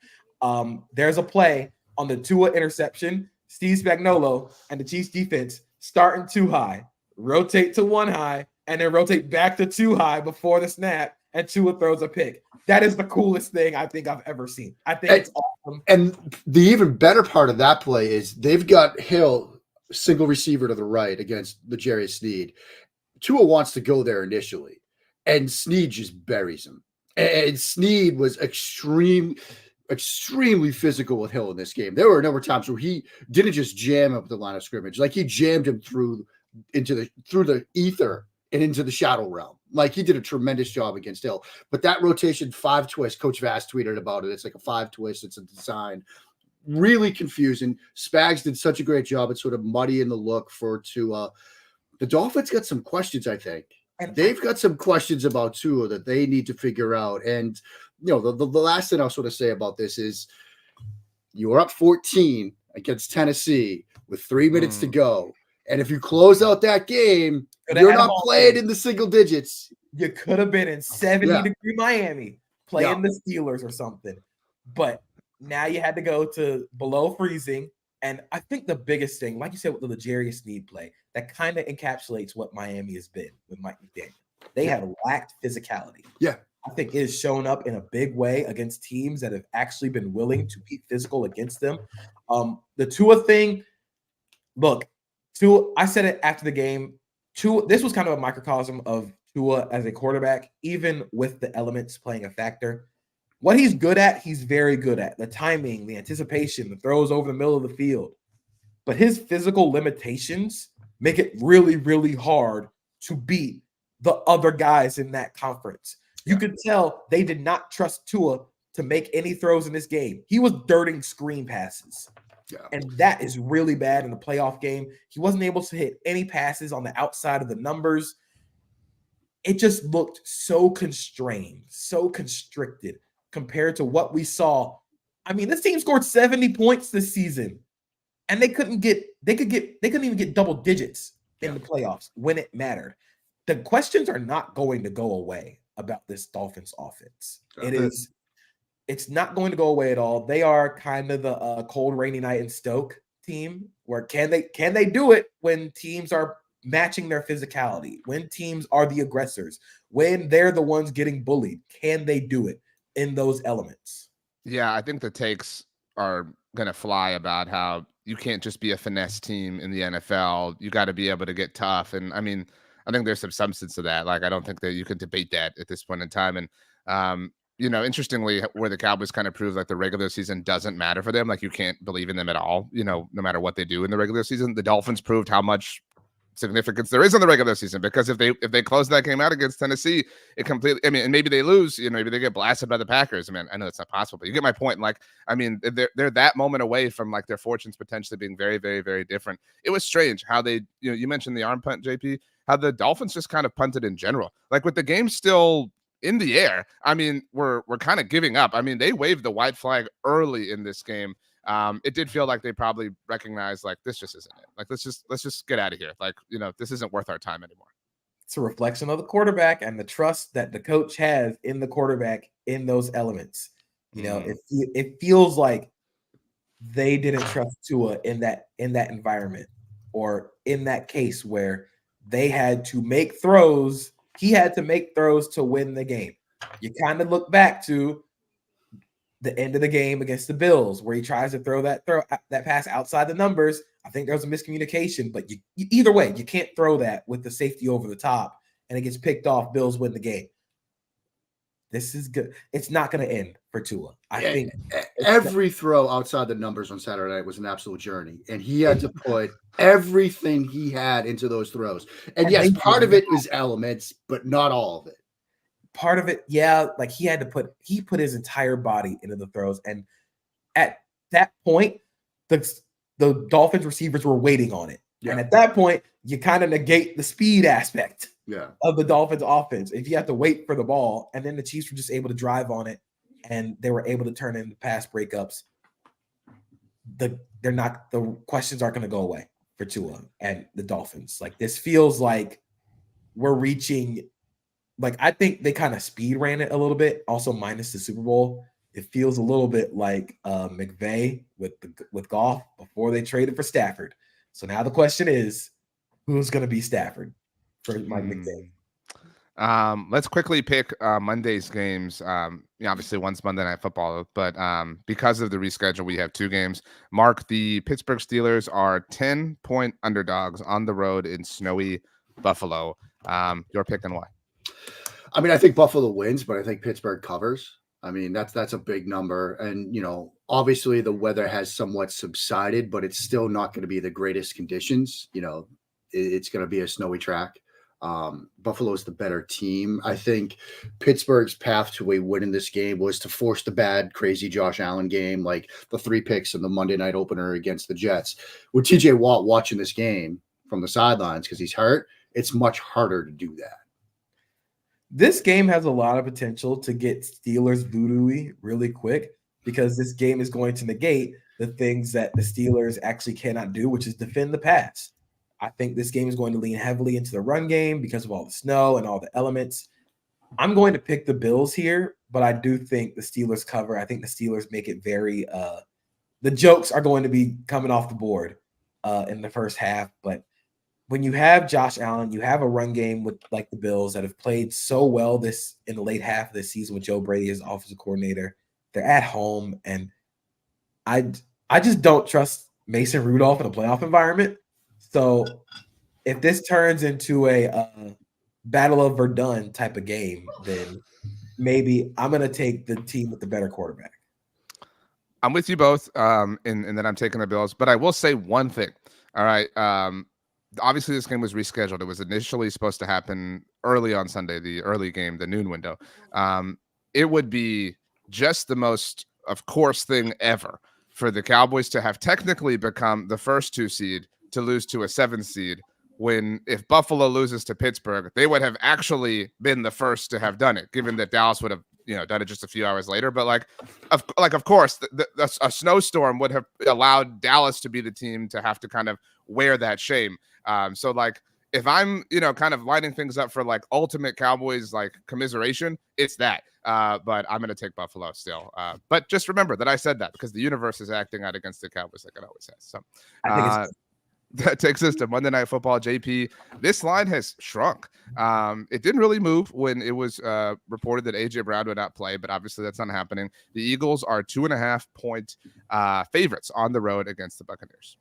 There's a play on the Tua interception. Steve Spagnuolo and the Chiefs defense starting 2 high, rotate to 1 high, and then rotate back to 2 high before the snap, and Tua throws a pick. That is the coolest thing I think I've ever seen. I think it's awesome. And the even better part of that play is they've got Hill, single receiver to the right against L'Jarius Sneed. Tua wants to go there initially, and Sneed just buries him. And Sneed was extremely physical with Hill in this game. There were a number of times where he didn't just jam up the line of scrimmage, like he jammed him through the ether and into the shadow realm. Like he did a tremendous job against Hill. But that rotation 5 twist, Coach Vass tweeted about it. It's like a 5 twist. It's a design. Really confusing. Spags did such a great job at sort of muddying the look for Tua. The Dolphins got some questions, I think. And they've got some questions about Tua that they need to figure out. And, you know, the last thing I'll sort of say about this is you were up 14 against Tennessee with 3 minutes to go. And if you close out that game, you're not playing in the single digits. You could have been in 70-degree Miami playing the Steelers or something. But now you had to go to below freezing. And I think the biggest thing, like you said, with the L'Jarius Sneed play, that kind of encapsulates what Miami has been with Mike McDaniel. They have lacked physicality. Yeah. I think it has shown up in a big way against teams that have actually been willing to be physical against them. The Tua thing, look, Tua, I said it after the game. Tua, this was kind of a microcosm of Tua as a quarterback, even with the elements playing a factor. What he's good at, he's very good at. The timing, the anticipation, the throws over the middle of the field. But his physical limitations make it really, really hard to beat the other guys in that conference. You could tell they did not trust Tua to make any throws in this game. He was dirting screen passes. Yeah. And that is really bad in the playoff game. He wasn't able to hit any passes on the outside of the numbers. It just looked so constrained, so constricted compared to what we saw. I mean, this team scored 70 points this season, and they couldn't even get double digits in the playoffs when it mattered. The questions are not going to go away about this Dolphins offense. It's not going to go away at all. They are kind of the cold, rainy night in Stoke team, where can they do it when teams are matching their physicality, when teams are the aggressors, when they're the ones getting bullied? Can they do it in those elements? Yeah, I think the takes are going to fly about how you can't just be a finesse team in the NFL. You got to be able to get tough. And I mean, I think there's some substance to that. Like, I don't think that you can debate that at this point in time. And, you know, interestingly, where the Cowboys kind of prove like the regular season doesn't matter for them, like you can't believe in them at all, you know, no matter what they do in the regular season. The Dolphins proved how much significance there is in the regular season, because if they close that game out against Tennessee, it completely, I mean, and maybe they lose, you know, maybe they get blasted by the Packers. I mean, I know it's not possible, but you get my point. Like, I mean, they're that moment away from like their fortunes potentially being very, very, very different. It was strange how they, you know, you mentioned the arm punt, JP, how the Dolphins just kind of punted in general, like with the game still in the air. I mean, we're kind of giving up. I mean, they waved the white flag early in this game. It did feel like they probably recognized like this just isn't it. Like let's just get out of here. Like, you know, this isn't worth our time anymore. It's a reflection of the quarterback and the trust that the coach has in the quarterback in those elements. You know, it feels like they didn't trust Tua in that environment, or in that case where they had to make throws. He had to make throws to win the game. You kind of look back to the end of the game against the Bills, where he tries to throw that pass outside the numbers. I think there was a miscommunication, but either way, you can't throw that with the safety over the top and it gets picked off. Bills win the game. This is good. It's not going to end for Tua. I think every throw outside the numbers on Saturday night was an absolute journey, and he had to put everything he had into those throws. And yes, part of it was elements, but not all of it. Part of it, yeah, like he put his entire body into the throws, and at that point, the Dolphins receivers were waiting on it. Yeah. And at that point, you kind of negate the speed aspect of the Dolphins offense if you have to wait for the ball, and then the Chiefs were just able to drive on it. and they were able to turn into pass breakups, the questions aren't going to go away for Tua and the Dolphins. Like, this feels like we're reaching, like, I think they kind of speed ran it a little bit, also minus the Super Bowl. It feels a little bit like McVay with Goff before they traded for Stafford. So now the question is, who's going to be Stafford for Mike McVay? Let's quickly pick Monday's games. Obviously one's Monday Night Football, but because of the reschedule, we have 2 games. Mark, the Pittsburgh Steelers are 10-point underdogs on the road in snowy Buffalo. You're picking why? I mean, I think Buffalo wins, but I think Pittsburgh covers. I mean, that's a big number. And, obviously the weather has somewhat subsided, but it's still not going to be the greatest conditions. It's going to be a snowy track. Buffalo's the better team. I think Pittsburgh's path to a win in this game was to force the bad, crazy Josh Allen game, like the 3 picks in the Monday night opener against the Jets. With TJ Watt watching this game from the sidelines because he's hurt, it's much harder to do that. This game has a lot of potential to get Steelers voodoo-y really quick, because this game is going to negate the things that the Steelers actually cannot do, which is defend the pass. I think this game is going to lean heavily into the run game because of all the snow and all the elements. I'm going to pick the Bills here, but I do think the Steelers cover. I think the Steelers make it very the jokes are going to be coming off the board in the first half. But when you have Josh Allen, you have a run game with like the Bills that have played so well this in the late half of the season with Joe Brady as offensive coordinator. They're at home, and I just don't trust Mason Rudolph in a playoff environment. So if this turns into a Battle of Verdun type of game, then maybe I'm going to take the team with the better quarterback. I'm with you both in that I'm taking the Bills, but I will say one thing. All right. Obviously, this game was rescheduled. It was initially supposed to happen early on Sunday, the early game, the noon window. It would be just the most, of course, thing ever for the Cowboys to have technically become the first 2 seed to lose to a 7 seed, when if Buffalo loses to Pittsburgh, they would have actually been the first to have done it, given that Dallas would have done it just a few hours later. But of course, a snowstorm would have allowed Dallas to be the team to have to kind of wear that shame. So if I'm kind of lining things up for like ultimate Cowboys commiseration, it's that. But I'm going to take Buffalo still. But just remember that I said that because the universe is acting out against the Cowboys like it always has. So I think it's that takes us to Monday Night Football. JP, this line has shrunk. It didn't really move when it was reported that A.J. Brown would not play, but obviously that's not happening. The Eagles are 2.5-point favorites on the road against the Buccaneers.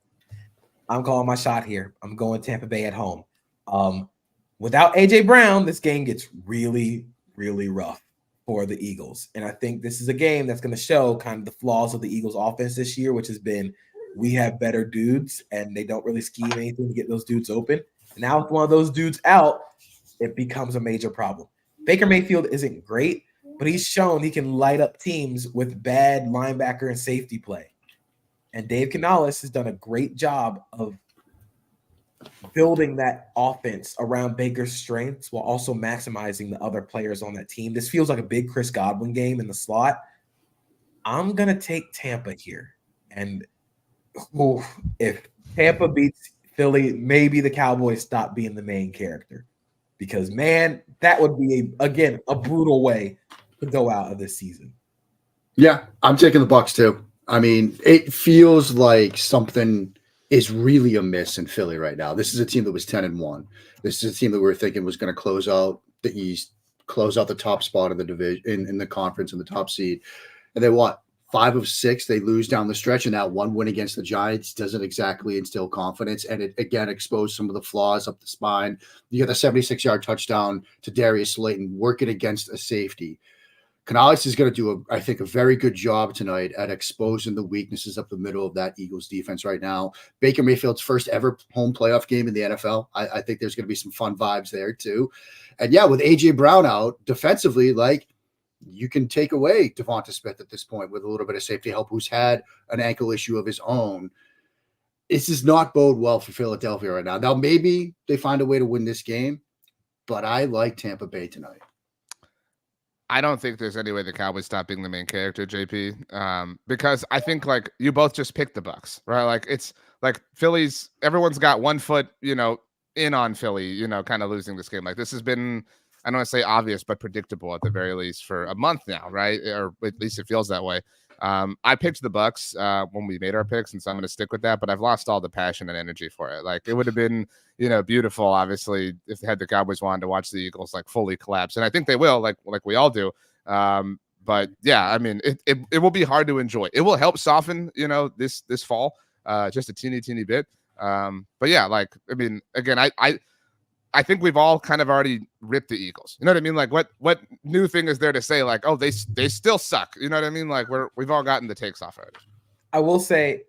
I'm calling my shot here. I'm going Tampa Bay at home. Without A.J. Brown, this game gets really, really rough for the Eagles. And I think this is a game that's going to show kind of the flaws of the Eagles offense this year, which has been we have better dudes and they don't really scheme anything to get those dudes open. And now with one of those dudes out, it becomes a major problem. Baker Mayfield isn't great, but he's shown he can light up teams with bad linebacker and safety play. And Dave Canales has done a great job of building that offense around Baker's strengths while also maximizing the other players on that team. This feels like a big Chris Godwin game in the slot. I'm going to take Tampa here. And if Tampa beats Philly, maybe the Cowboys stop being the main character. Because, man, that would be, again, a brutal way to go out of this season. Yeah, I'm taking the Bucs too. I mean, it feels like something is really amiss in Philly right now. This is a team that was 10-1. This is a team that we were thinking was going to close out the East, close out the top spot of the division in the conference and the top seed. And they what? 5 of 6, they lose down the stretch, and that one win against the Giants doesn't exactly instill confidence. And it again exposed some of the flaws up the spine. You got the 76-yard touchdown to Darius Slayton working against a safety. Canales is going to do, I think, a very good job tonight at exposing the weaknesses up the middle of that Eagles defense right now. Baker Mayfield's first ever home playoff game in the NFL. I think there's going to be some fun vibes there too. And yeah, with A.J. Brown out defensively, you can take away Devonta Smith at this point with a little bit of safety help, who's had an ankle issue of his own. This does not bode well for Philadelphia right now. Now, maybe they find a way to win this game, but I like Tampa Bay tonight. I don't think there's any way the Cowboys stop being the main character, JP. Because I think like you both just picked the Bucks, right? Like it's like Philly's. Everyone's got 1 foot, in on Philly, kind of losing this game. Like this has been, I don't want to say obvious, but predictable at the very least for a month now, right? Or at least it feels that way. I picked the Bucks when we made our picks, and so I'm going to stick with that. But I've lost all the passion and energy for it. Like it would have been, beautiful, obviously, if had the Cowboys wanted to watch the Eagles like fully collapse, and I think they will, like we all do. But yeah, I mean, it will be hard to enjoy. It will help soften, this fall, just a teeny bit. But yeah, like I mean, again, I think we've all kind of already ripped the Eagles. You know what I mean? Like what new thing is there to say? Like, oh, they still suck. You know what I mean? Like we've all gotten the takes off already. I will say,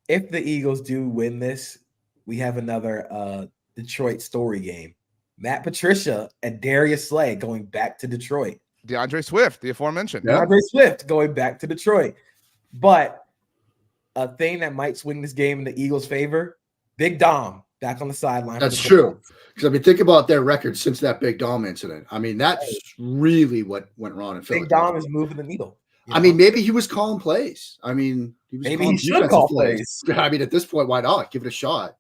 if the Eagles do win this, we have another Detroit story game. Matt Patricia and Darius Slay going back to Detroit. DeAndre Swift, the aforementioned. Yeah. DeAndre Swift going back to Detroit. But a thing that might swing this game in the Eagles' favor, Big Dom back on the sideline. That's true. Because I mean, think about their record since that Big Dom incident. I mean, that's really what went wrong in Philly. Big Dom is moving the needle. I mean, maybe he was calling plays. I mean, maybe he should call plays. I mean, at this point, why not? Give it a shot.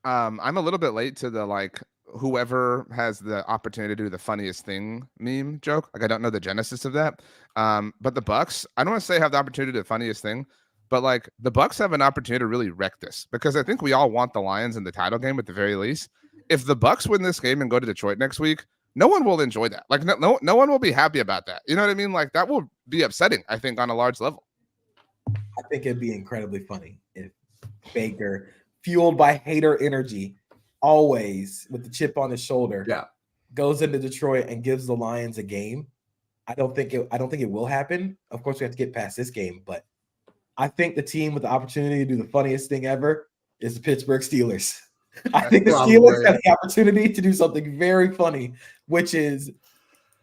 I'm a little bit late to the like whoever has the opportunity to do the funniest thing meme joke. Like I don't know the genesis of that. But the Bucks, I don't want to say have the opportunity to do the funniest thing, but like the Bucks have an opportunity to really wreck this because I think we all want the Lions in the title game at the very least. If the Bucks win this game and go to Detroit next week, no one will enjoy that. Like no one will be happy about that. You know what I mean? Like that will be upsetting, I think, on a large level. I think it'd be incredibly funny if Baker, fueled by hater energy, always with the chip on his shoulder, goes into Detroit and gives the Lions a game. I don't think it will happen. Of course, we have to get past this game, but I think the team with the opportunity to do the funniest thing ever is the Pittsburgh Steelers. I think the Steelers have the opportunity to do something very funny, which is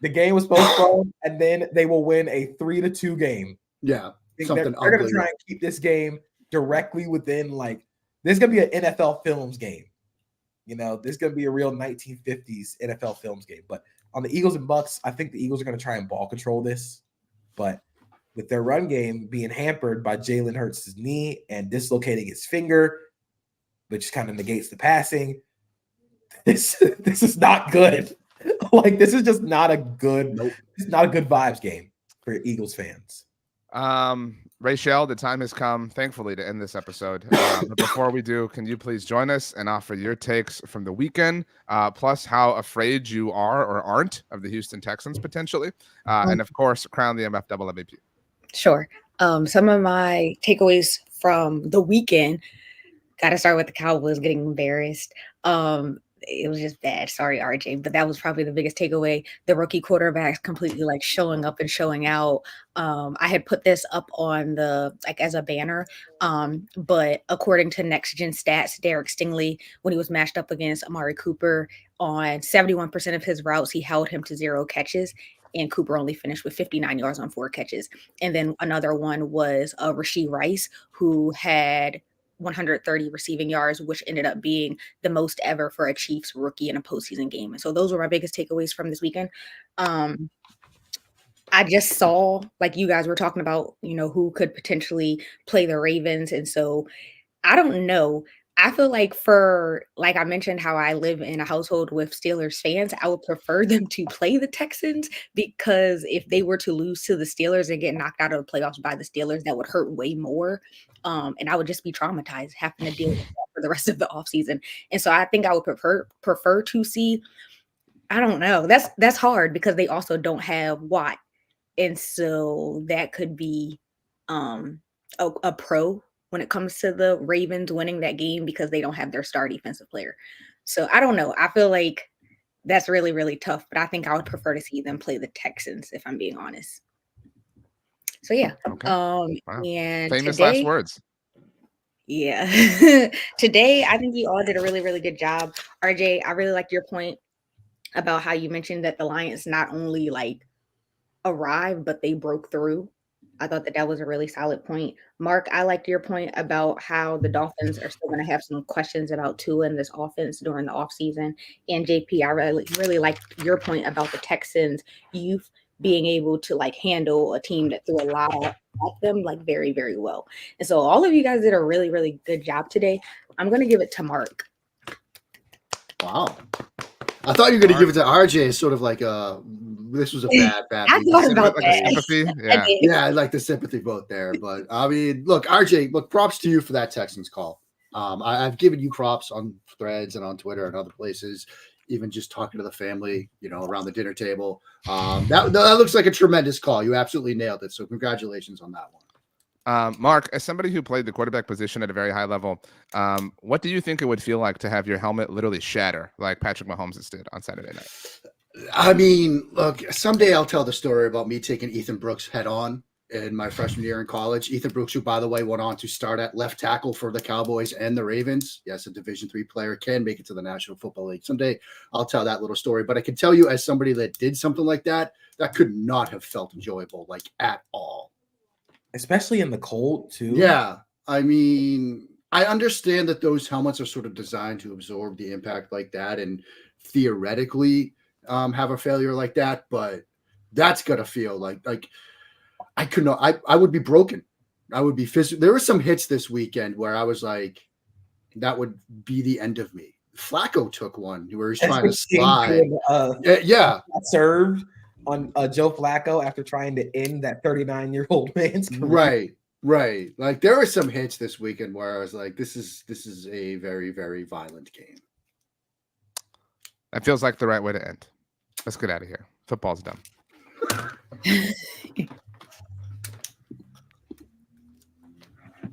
the game was postponed, and then they will win a 3-2 game. Yeah, they're going to try and keep this game directly within like there's going to be an NFL Films game. There's going to be a real 1950s NFL Films game. But on the Eagles and Bucks, I think the Eagles are going to try and ball control this, but with their run game being hampered by Jalen Hurts' knee and dislocating his finger, which kind of negates the passing. This is not good. Like this is just not a good. It's not a good vibes game for Eagles fans. Rachel, the time has come, thankfully, to end this episode. But before we do, can you please join us and offer your takes from the weekend, plus how afraid you are or aren't of the Houston Texans potentially, and of course, crown the MFL MVP. Sure. Some of my takeaways from the weekend. Got to start with the Cowboys getting embarrassed. It was just bad. Sorry, RJ, but that was probably the biggest takeaway. The rookie quarterbacks completely like showing up and showing out. I had put this up on the as a banner, but according to Next Gen Stats, Derek Stingley, when he was matched up against Amari Cooper on 71% of his routes, he held him to 0 catches. And Cooper only finished with 59 yards on 4 catches. And then another one was Rashee Rice, who had 130 receiving yards, which ended up being the most ever for a Chiefs rookie in a postseason game. And so those were my biggest takeaways from this weekend. I just saw, like you guys were talking about, who could potentially play the Ravens. And so I don't know. I feel like like I mentioned how I live in a household with Steelers fans, I would prefer them to play the Texans because if they were to lose to the Steelers and get knocked out of the playoffs by the Steelers, that would hurt way more. And I would just be traumatized having to deal with that for the rest of the offseason. And so I think I would prefer to see, I don't know. That's hard because they also don't have Watt. And so that could be a pro when it comes to the Ravens winning that game because they don't have their star defensive player. So I don't know. I feel like that's really, really tough, but I think I would prefer to see them play the Texans if I'm being honest. So yeah. Okay. Wow. And famous today, last words. Yeah. Today, I think you all did a really, really good job. RJ, I really liked your point about how you mentioned that the Lions not only like arrived, but they broke through. I thought that was a really solid point. Mark, I liked your point about how the Dolphins are still going to have some questions about Tua and this offense during the offseason. And JP, I really, really liked your point about the Texans youth being able to like handle a team that threw a lot at them like very, very well. And so all of you guys did a really, really good job today. I'm going to give it to Mark. Wow. I thought you were going to give it to RJ as sort of like this was a bad I week. thought about Like that. a sympathy. I Yeah. did. Yeah, I like the sympathy vote there. But I mean, look, RJ, look, props to you for that Texans call. I've given you props on threads and on Twitter and other places, even just talking to the family, around the dinner table. That looks like a tremendous call. You absolutely nailed it. So congratulations on that one. Mark, as somebody who played the quarterback position at a very high level, what do you think it would feel like to have your helmet literally shatter like Patrick Mahomes did on Saturday night? I mean, look, someday I'll tell the story about me taking Ethan Brooks head on in my freshman year in college. Ethan Brooks, who, by the way, went on to start at left tackle for the Cowboys and the Ravens. Yes, a Division III player can make it to the National Football League. Someday I'll tell that little story. But I can tell you, as somebody that did something like that, that could not have felt enjoyable, like at all. Especially in the cold, too. Yeah. I mean, I understand that those helmets are sort of designed to absorb the impact like that and theoretically have a failure like that, but that's going to feel like I could not, I would be broken. I would be physical. There were some hits this weekend where I was like, that would be the end of me. Flacco took one where he's trying to slide. Yeah. Served on Joe Flacco after trying to end that 39-year-old man's career. Right. Like there were some hits this weekend where I was like, this is a very, very violent game. That feels like the right way to end. Let's get out of here. Football's done.